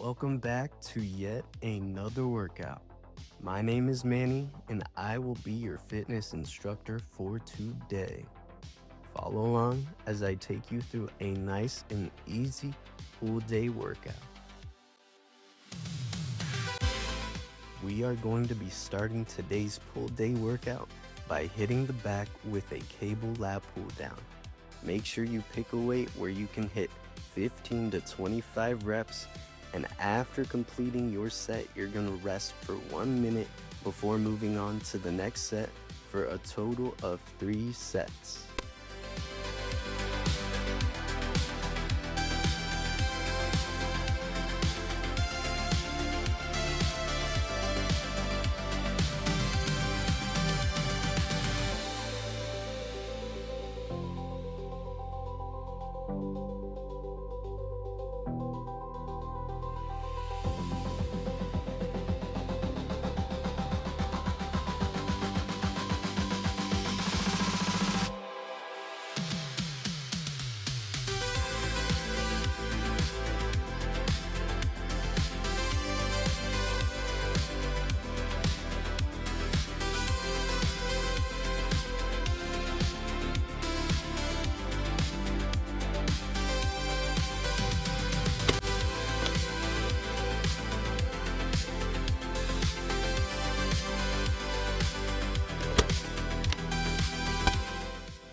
Welcome back to yet another workout. My name is Manny, and I will be your fitness instructor for today. Follow along as I take you through a nice and easy pull day workout. We are going to be starting today's pull day workout by hitting the back with a cable lat pull down. Make sure you pick a weight where you can hit 15 to 25 reps, and after completing your set, you're gonna rest for 1 minute before moving on to the next set for a total of 3 sets.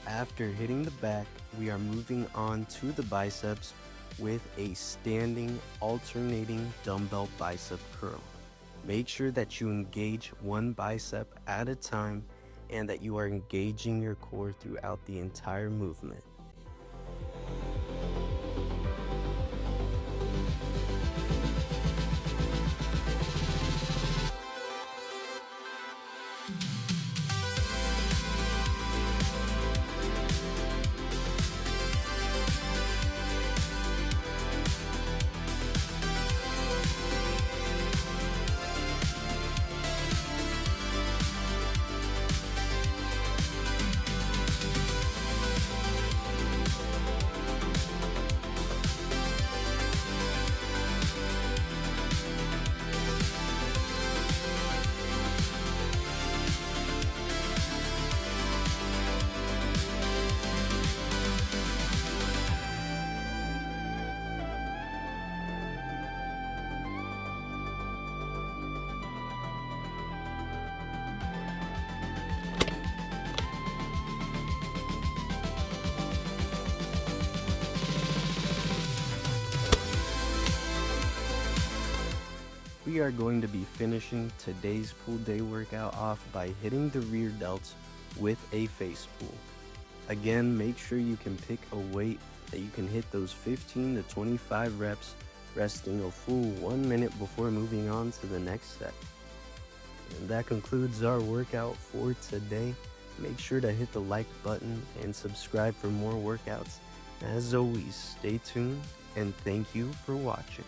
After hitting the back, we are moving on to the biceps with a standing alternating dumbbell bicep curl. Make sure that you engage one bicep at a time and that you are engaging your core throughout the entire movement. We are going to be finishing today's pull day workout off by hitting the rear delts with a face pull. Again, make sure you can pick a weight that you can hit those 15 to 25 reps, resting a full 1 minute before moving on to the next set. And that concludes our workout for today. Make sure to hit the like button and subscribe for more workouts. As always, stay tuned and thank you for watching.